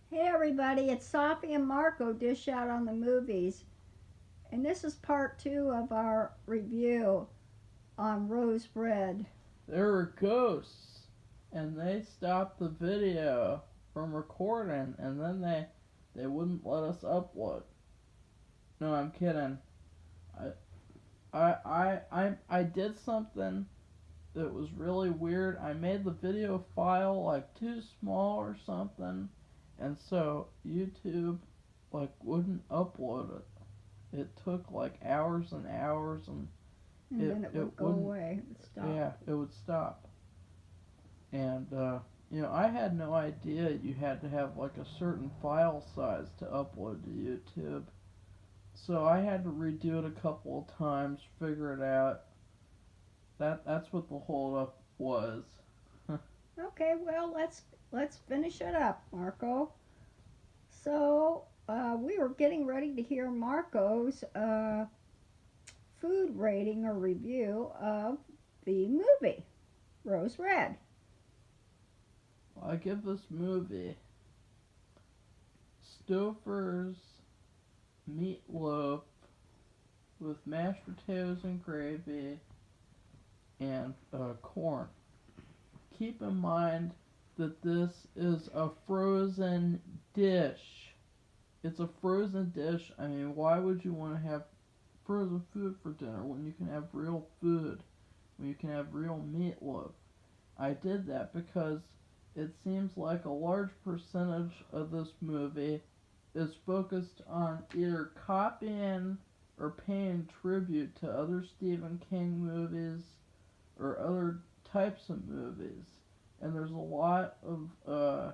Hey everybody, it's Sophie and Marco Dish Out on the Movies, and this is part two of our review on Rose Red. There were ghosts, and they stopped the video from recording, and then they wouldn't let us upload. No, I'm kidding. I I did something that was really weird. I made the video file like too small or something, and so YouTube like wouldn't upload it. It took like hours and hours, and And then it would go wouldn't. away. It would stop. Yeah, it would stop. And I had no idea you had to have like a certain file size to upload to YouTube. So I had to redo it a couple of times, figure it out. That's what the holdup was. Okay, well let's finish it up, Marco. So we were getting ready to hear Marco's food rating or review of the movie Rose Red. I give this movie Stouffer's meatloaf with mashed potatoes and gravy and corn. Keep in mind that this is a frozen dish. It's a frozen dish. I mean, why would you want to have frozen food for dinner when you can have real food, when you can have real meatloaf? I did that because it seems like a large percentage of this movie is focused on either copying or paying tribute to other Stephen King movies or other types of movies. And there's a lot of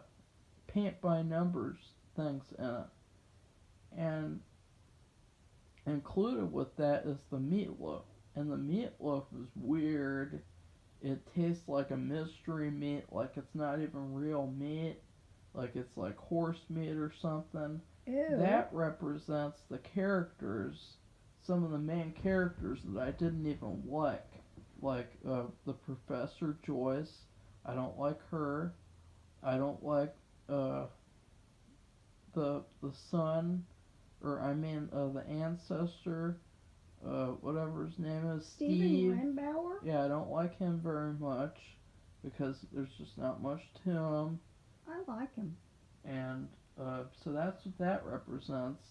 paint by numbers things in it. And included with that is the meatloaf. And the meatloaf is weird. It tastes like a mystery meat, like it's not even real meat, like it's like horse meat or something. Ew. That represents the characters, some of the main characters that I didn't even like the Professor Joyce. I don't like her. I don't like the son, or I mean the ancestor, whatever his name is, Steve. Stephen Rembauer? Yeah, I don't like him very much because there's just not much to him, I like him. and so that's what that represents.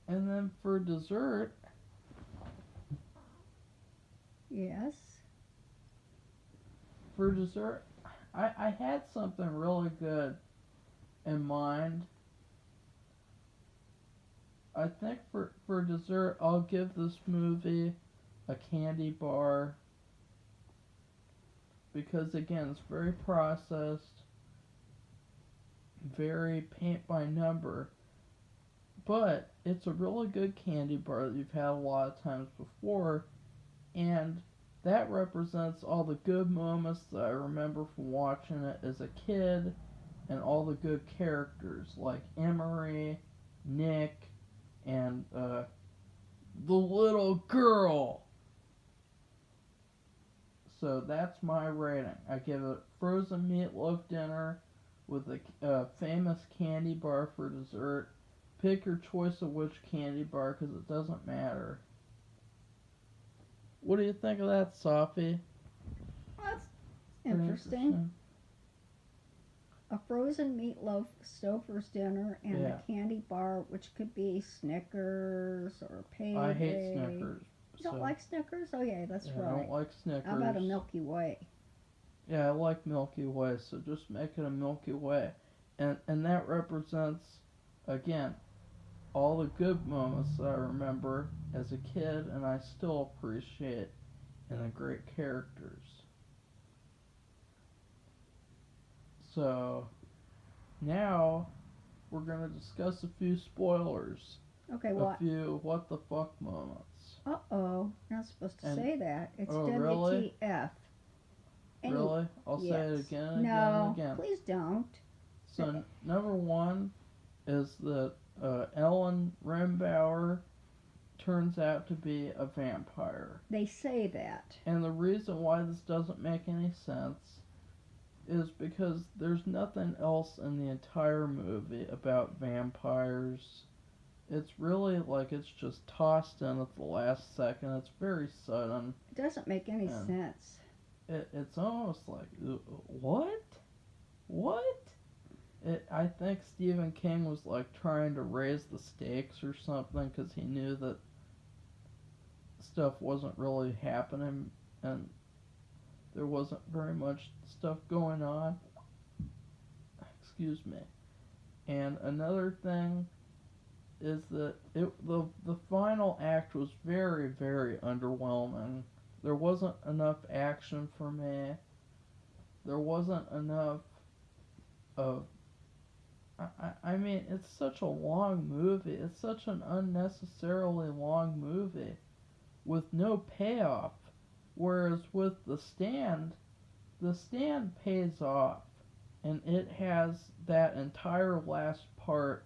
And then for dessert, Yes. for dessert, I had something really good in mind. I think for dessert, I'll give this movie a candy bar because, again, it's very processed, very paint by number, but it's a really good candy bar that you've had a lot of times before, and that represents all the good moments that I remember from watching it as a kid and all the good characters like Emery, Nick, and the little girl. So that's my rating. I give it frozen meatloaf dinner with a famous candy bar for dessert. Pick your choice of which candy bar because it doesn't matter. What do you think of that, Sophie? That's Pretty interesting. A frozen meatloaf Stouffer's dinner and Yeah. a candy bar, which could be Snickers or Payday. I hate Snickers. You don't So, like Snickers? Oh yeah, that's yeah, I right. don't like Snickers. How about a Milky Way? Yeah, I like Milky Way, so just make it a Milky Way. And that represents, again, all the good moments that I remember as a kid and I still appreciate and the great characters. So now we're gonna discuss a few spoilers, Okay, a well, few what the fuck moments. uh-oh, you're not supposed to And say that. It's oh, really? WTF. Really? I'll say it Yes. again and again No, and again. please don't. So number one is that Ellen Rembauer turns out to be a vampire. They say that. And the reason why this doesn't make any sense is because there's nothing else in the entire movie about vampires. It's really like it's just tossed in at the last second. It's very sudden. It doesn't make any And sense. it's almost like, what? What? I think Stephen King was like trying to raise the stakes or something because he knew that stuff wasn't really happening and there wasn't very much stuff going on. Excuse me. And another thing is that the final act was very, very underwhelming. There wasn't enough action for me. There wasn't enough of. I mean, it's such a long movie. It's such an unnecessarily long movie with no payoff. Whereas with the stand pays off. And it has that entire last part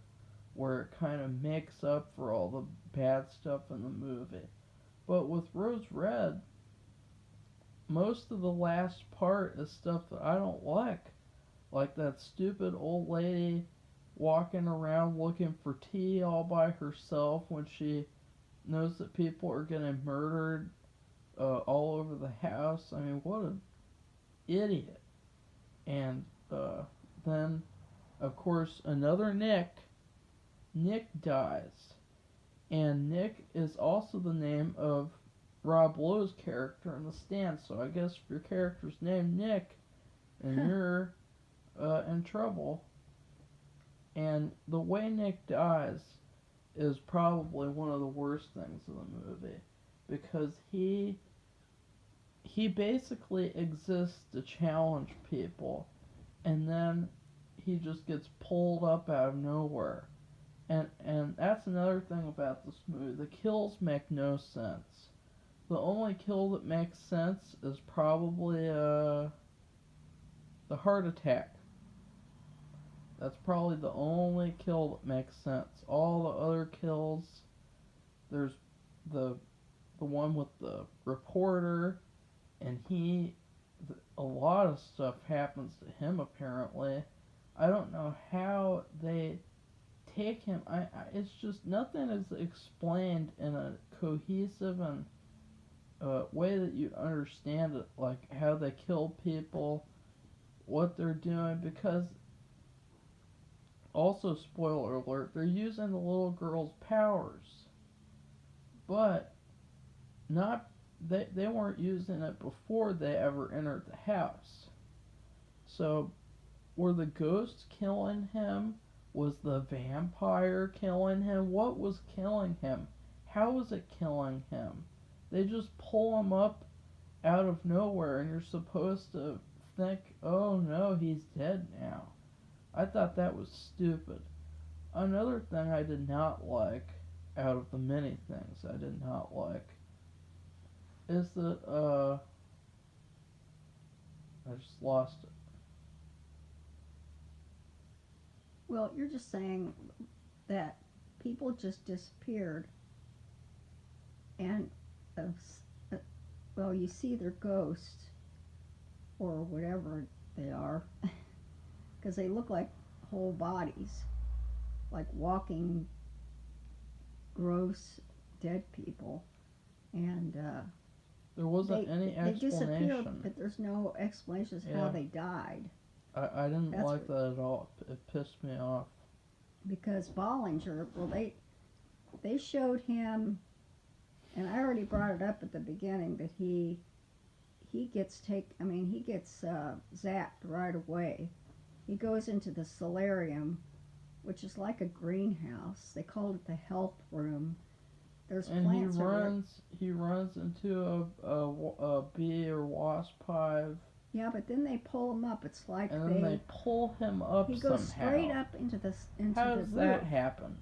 where it kind of makes up for all the bad stuff in the movie. But with Rose Red, most of the last part is stuff that I don't like. Like that stupid old lady walking around looking for tea all by herself when she knows that people are getting murdered all over the house. I mean, what an idiot. And then, of course, another Nick. Nick dies. And Nick is also the name of Rob Lowe's character in The Stand. So I guess if your character's named Nick and you're in trouble. And the way Nick dies is probably one of the worst things in the movie. Because he basically exists to challenge people. And then he just gets pulled up out of nowhere. And that's another thing about this movie. The kills make no sense. The only kill that makes sense is probably the heart attack. That's probably the only kill that makes sense. All the other kills, there's the one with the reporter, and a lot of stuff happens to him apparently. I don't know how they take him. It's just nothing is explained in a cohesive and way that you understand it, like how they kill people, what they're doing, because also, spoiler alert, they're using the little girl's powers. But not they weren't using it before they ever entered the house. So were the ghosts killing him? Was the vampire killing him? What was killing him? How was it killing him? They just pull him up out of nowhere and you're supposed to think, oh no, he's dead now. I thought that was stupid. Another thing I did not like, out of the many things I did not like, is that, I just lost it. Well, you're just saying that people just disappeared and, well, you see their ghosts or whatever they are because they look like whole bodies, like walking gross dead people. And there wasn't any they disappeared, explanation. but there's no explanation as how they died. I didn't That's like that at all. It pissed me off. Because Bollinger, well, they showed him, and I already brought it up at the beginning, that he gets zapped right away. He goes into the solarium, which is like a greenhouse. They called it the health room. There's plants everywhere. He runs into a bee or wasp hive. Yeah, but then they pull him up. It's like and then they pull him up somehow. He goes straight up into the How the does roof. that happen?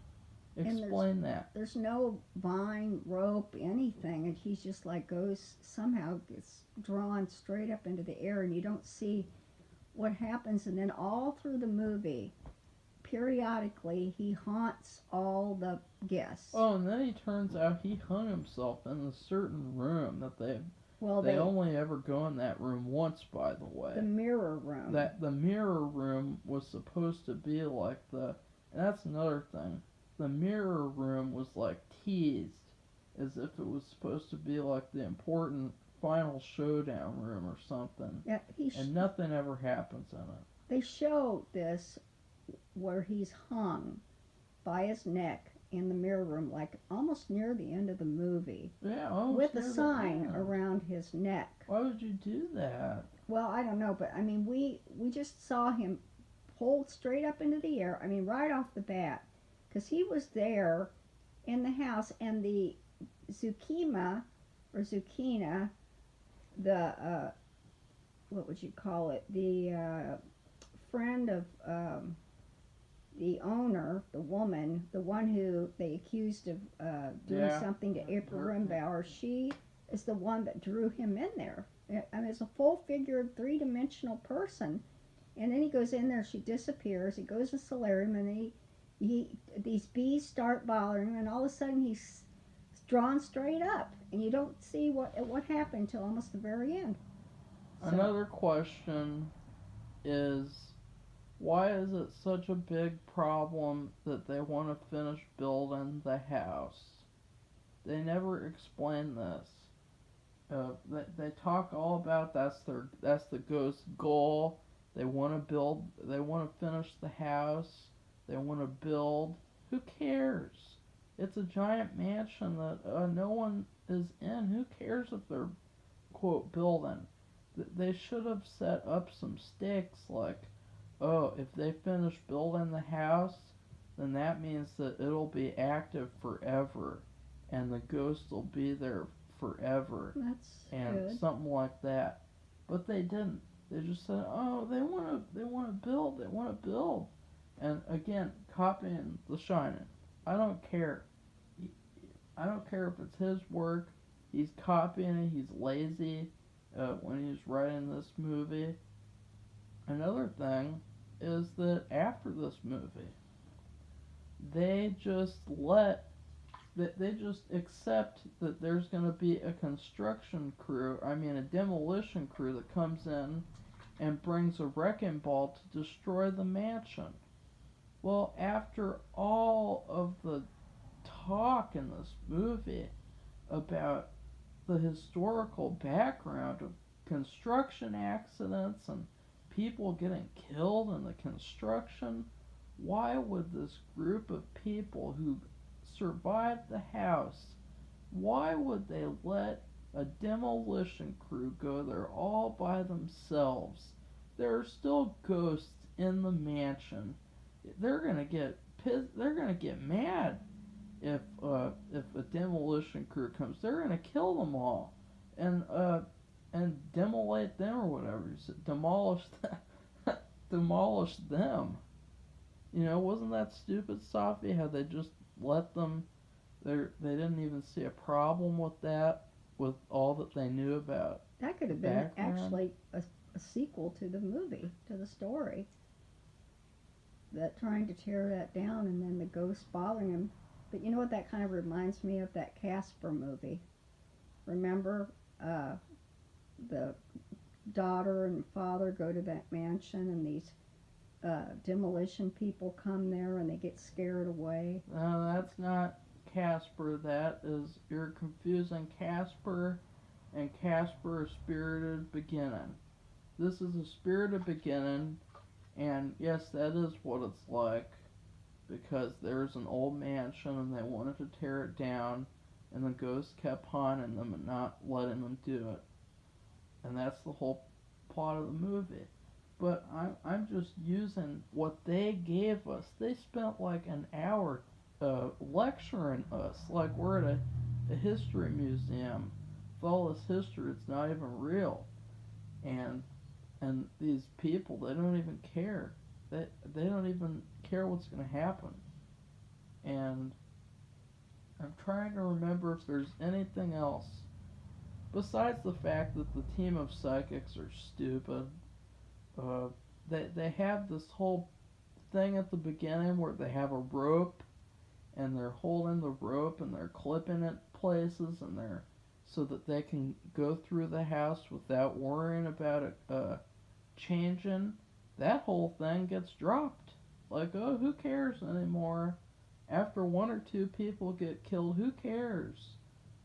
Explain that. There's no vine, rope, anything, and he just like somehow gets drawn straight up into the air, and you don't see what happens. And then all through the movie, periodically, he haunts all the guests. Oh, and then he turns out he hung himself in a certain room that they Well, only ever go in that room once, by the way. The mirror room. room. that the mirror room was supposed to be like and that's another thing. The mirror room was like teased as if it was supposed to be like the important final showdown room or something. Yeah, And nothing ever happens in it. they show this where he's hung by his neck in the mirror room, like almost near the end of the movie, Yeah, with a sign around his neck. Why would you do that? Well, I don't know, but I mean, we just saw him pulled straight up into the air. I mean, right off the bat, because he was there in the house, and the Zukima or Zucchina, the what would you call it? The friend of the owner, the woman, the one who they accused of doing something to April Rimbauer, she is the one that drew him in there. I mean, it's a full-figured, three-dimensional person. And then he goes in there, she disappears. He goes to solarium, and these bees start bothering him, and all of a sudden he's drawn straight up, and you don't see what happened until almost the very end. So, another question is, why is it such a big problem that they want to finish building the house? They never explain this. They talk all about that's the ghost's goal. They want to finish the house. They want to build. Who cares? It's a giant mansion that no one is in. Who cares if they're, quote, building? They should have set up some stakes like, oh, if they finish building the house, then that means that it'll be active forever, and the ghost will be there forever. That's and good. Something like that. But they didn't. They just said, oh, they want to build. And again, copying The Shining. I don't care. I don't care if it's his work. He's copying it. He's lazy when he's writing this movie. Another thing is that after this movie, they just accept that there's going to be a demolition crew that comes in and brings a wrecking ball to destroy the mansion. Well, after all of the talk in this movie about the historical background of construction accidents and people getting killed in the construction, why would this group of people who survived the house, why would they let a demolition crew go there all by themselves? There are still ghosts in the mansion. They're gonna get pissed. They're gonna get mad if a demolition crew comes. They're gonna kill them all, and demolate them or whatever. Demolish them. Demolish them. You know, wasn't that stupid, Safi? How they just let them? They didn't even see a problem with that, with all that they knew about. That could have been actually a sequel to the movie, to the story. That trying to tear that down and then the ghost bothering him. But you know what that kind of reminds me of? That Casper movie. Remember, the daughter and father go to that mansion, and these demolition people come there and they get scared away. No, that's not Casper. You're confusing Casper and Casper: A Spirited Beginning. This is A Spirited Beginning, and yes, that is what it's like, because there's an old mansion and they wanted to tear it down, and the ghost kept haunting them and not letting them do it. And that's the whole plot of the movie. But I'm just using what they gave us. They spent like an hour lecturing us like we're at a history museum with all this history. It's not even real. And these people, they don't even care. They don't even care what's going to happen. And I'm trying to remember if there's anything else besides the fact that the team of psychics are stupid. They have this whole thing at the beginning where they have a rope and they're holding the rope and they're clipping it places, and they're so that they can go through the house without worrying about changing, that whole thing gets dropped. Like, oh, who cares anymore? After one or two people get killed, who cares?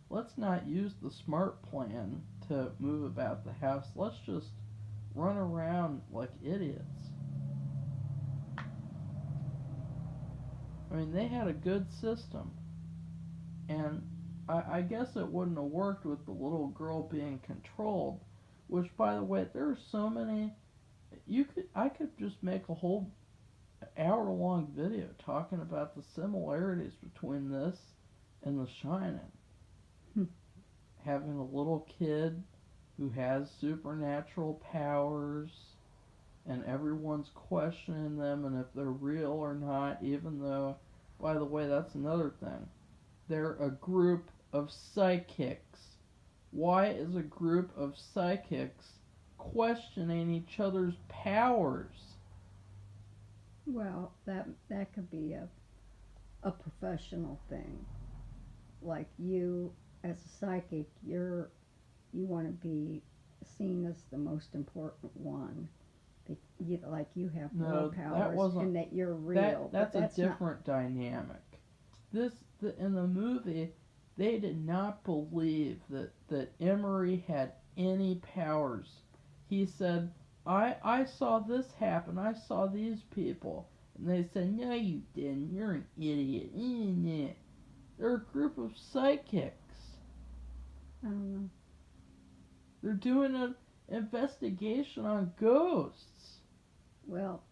Let's not use the smart plan to move about the house. Let's just run around like idiots. I mean, they had a good system. And I guess it wouldn't have worked with the little girl being controlled. Which, by the way, there are so many. I could just make a whole hour-long video talking about the similarities between this and The Shining. Hmm. Having a little kid who has supernatural powers, and everyone's questioning them and if they're real or not, even though, by the way, that's another thing. They're a group of psychics. Why is a group of psychics questioning each other's powers? Well, that could be a professional thing. Like you, as a psychic, you want to be seen as the most important one. Like you have more powers and that you're real. That's a different dynamic. In the movie, they did not believe that Emery had any powers. He said, I saw this happen. I saw these people. And they said, no, you didn't. You're an idiot. They're a group of psychics. I don't know. They're doing an investigation on ghosts. Well,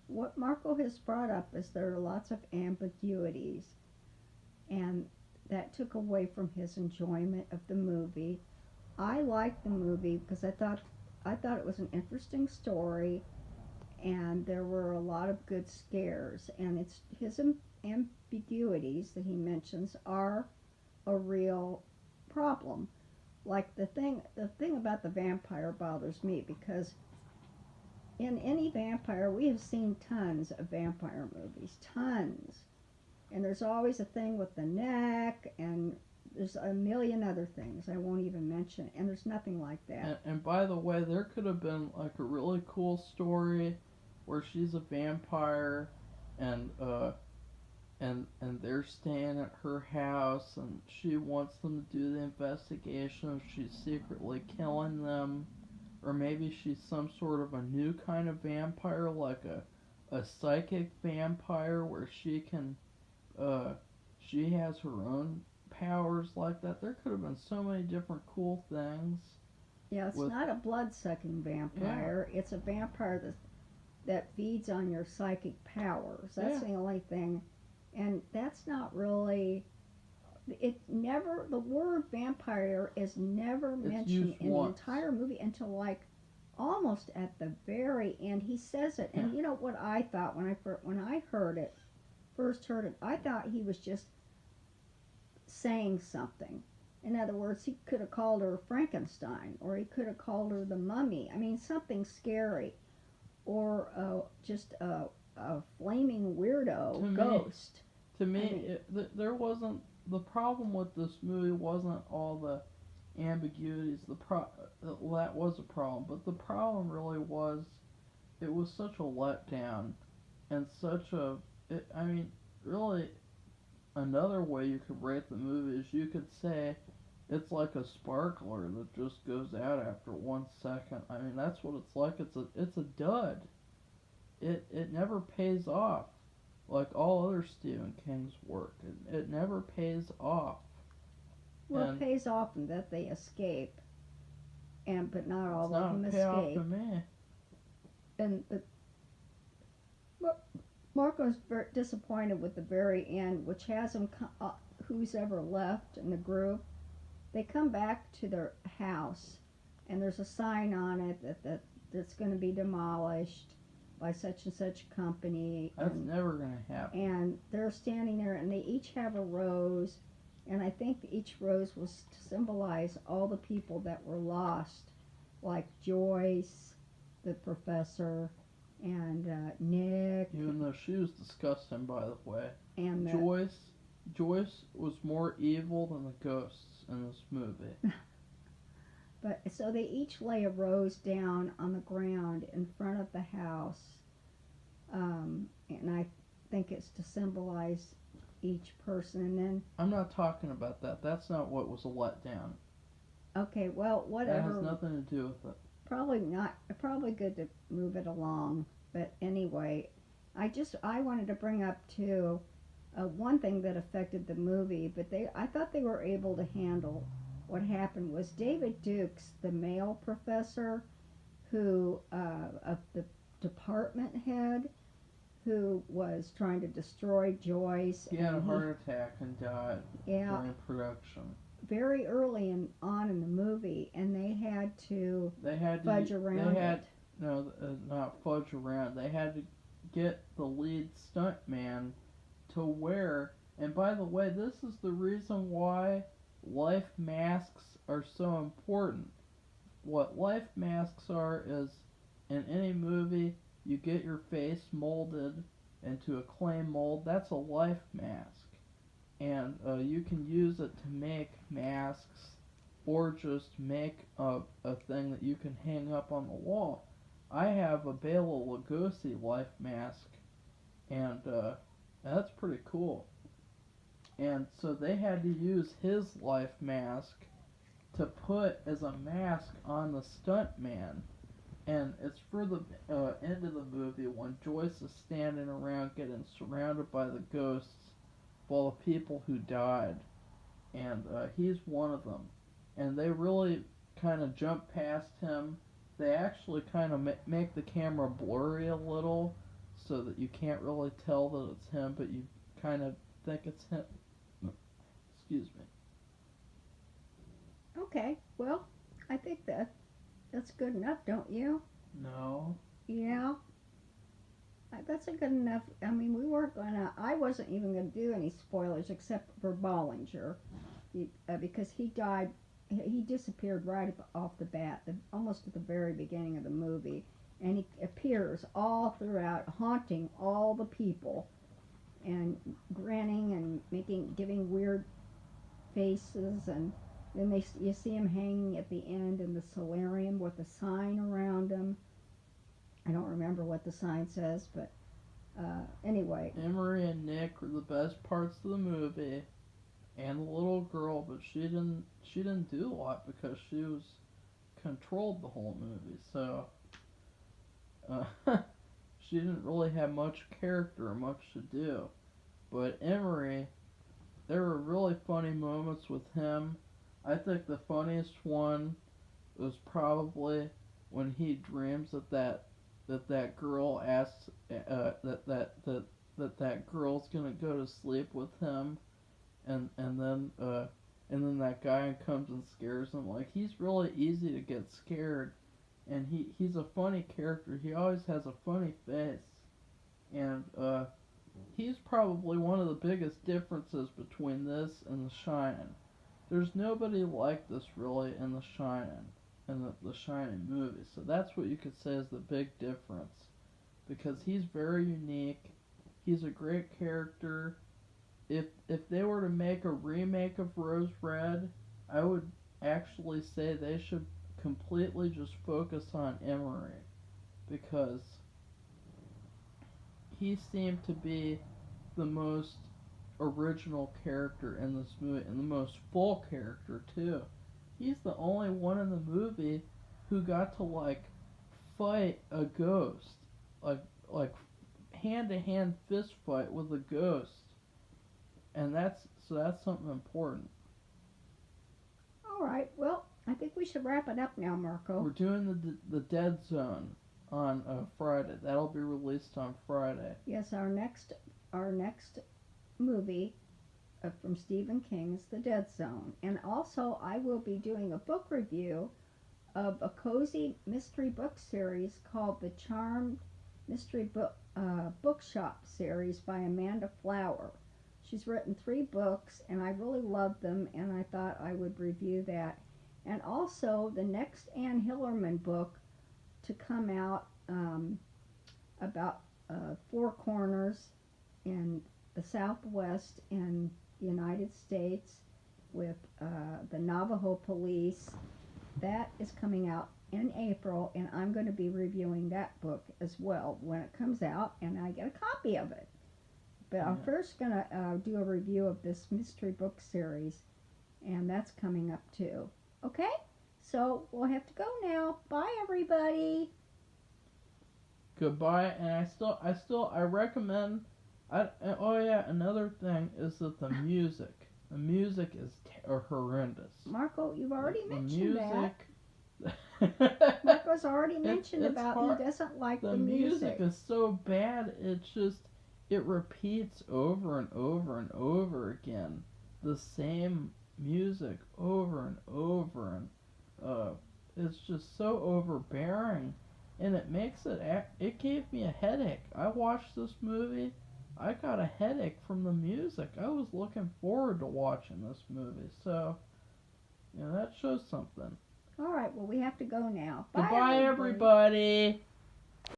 what Marco has brought up is there are lots of ambiguities. And that took away from his enjoyment of the movie. I liked the movie because I thought it was an interesting story, and there were a lot of good scares. And it's his ambiguities that he mentions are a real problem. Like the thing about the vampire bothers me because in any vampire, we have seen tons of vampire movies, tons. And there's always a thing with the neck, and there's a million other things I won't even mention, and there's nothing like that. And by the way, there could have been like a really cool story where she's a vampire, and they're staying at her house, and she wants them to do the investigation. She's secretly killing them, or maybe she's some sort of a new kind of vampire, like a psychic vampire, where she can. She has her own powers like that. There could have been so many different cool things. Yeah, it's not a blood-sucking vampire. Yeah. It's a vampire that feeds on your psychic powers. That's the only thing. And that's not really... the word vampire is never mentioned in the entire movie until like almost at the very end. He says it. And you know what I thought when I first heard it, I thought he was just saying something. In other words, he could have called her Frankenstein, or he could have called her the Mummy. I mean, something scary, or just a flaming weirdo ghost. There wasn't. The problem with this movie wasn't all the ambiguities. That was a problem, but the problem really was it was such a letdown, and such a. Really, another way you could rate the movie is you could say it's like a sparkler that just goes out after 1 second. I mean, that's what it's like. It's a dud. It never pays off like all other Stephen King's work. It never pays off. Well, it pays off in that they escape, but not all of them escape. It's not a payoff to me. And Marco's very disappointed with the very end, which has him, who's ever left in the group, they come back to their house, and there's a sign on it that's going to be demolished by such and such company. That's never going to happen. And they're standing there, and they each have a rose, and I think each rose was to symbolize all the people that were lost, like Joyce, the professor, and Nick. Even though she was disgusting, by the way. And Joyce was more evil than the ghosts in this movie. But so they each lay a rose down on the ground in front of the house, and I think it's to symbolize each person. And then, I'm not talking about that. That's not what was a letdown. okay, well, That has whatever. nothing to do with it. Probably not. Probably good to move it along. But anyway, I wanted to bring up too one thing that affected the movie, but I thought they were able to handle what happened was David Dukes, the male professor, who of the department head, who was trying to destroy Joyce. He had a and heart attack and died yeah, during production. very early on in the movie, and they had to They had to fudge around they had it. no, not fudge around. They had to get the lead stuntman to wear. And by the way, this is the reason why life masks are so important. What life masks are is in any movie, you get your face molded into a clay mold. That's a life mask. And you can use it to make masks or just make a thing that you can hang up on the wall. I have a Bela Lugosi life mask, and that's pretty cool. And so they had to use his life mask to put as a mask on the stunt man. And it's for the end of the movie when Joyce is standing around getting surrounded by the ghosts of all the people who died. And he's one of them. And they really kind of jump past him. They actually kind of make the camera blurry a little so that you can't really tell that it's him, but you kind of think it's him. Excuse me. Okay, well, I think that's good enough, don't you? No. Yeah, that's a good enough. I mean, we weren't gonna. I wasn't even gonna do any spoilers except for Bollinger, because he died. He disappeared right off the bat, almost at the very beginning of the movie, and he appears all throughout, haunting all the people, and grinning and giving weird faces, and then you see him hanging at the end in the solarium with a sign around him. I don't remember what the sign says, but anyway. Emery and Nick were the best parts of the movie, and the little girl, but she didn't do a lot because she was controlled the whole movie. So she didn't really have much character or much to do. But Emery, there were really funny moments with him. I think the funniest one was probably when he dreams that girl asks that girl's gonna go to sleep with him, and then that guy comes and scares him. Like, he's really easy to get scared, and he's a funny character. He always has a funny face, and he's probably one of the biggest differences between this and The Shining. There's nobody like this really in The Shining, in the Shining movie. So that's what you could say is the big difference, because he's very unique. He's a great character. If they were to make a remake of Rose Red, I would actually say they should completely just focus on Emery, because he seemed to be the most original character in this movie, and the most full character too. He's the only one in the movie who got to like fight a ghost, like hand to hand fist fight with a ghost, and that's something important. All right, well, I think we should wrap it up now, Marco. We're doing the Dead Zone on Friday. That'll be released on Friday. Yes, our next movie from Stephen King is The Dead Zone, and also I will be doing a book review of a cozy mystery book series called the Charmed Mystery Bookshop series by Amanda Flower. She's written 3 books, and I really love them, and I thought I would review that. And also the next Anne Hillerman book to come out about 4 corners in the Southwest in the United States with the Navajo police that is coming out in April, and I'm going to be reviewing that book as well when it comes out, and I get a copy of it. But I'm Yeah. first going to do a review of this mystery book series, and that's coming up too. Okay? So we'll have to go now. Bye, everybody. Goodbye, and I recommend. Oh yeah, another thing is that the music is horrendous. Marco, you've already The mentioned that. music. Marco's already mentioned it's about hard. he doesn't like The the music is so bad. It repeats over and over and over again the same music over and over, and it's just so overbearing, and it gave me a headache. I watched this movie, I got a headache from the music. I was looking forward to watching this movie, so that shows something. All right, well, we have to go now. Bye, Goodbye, everybody.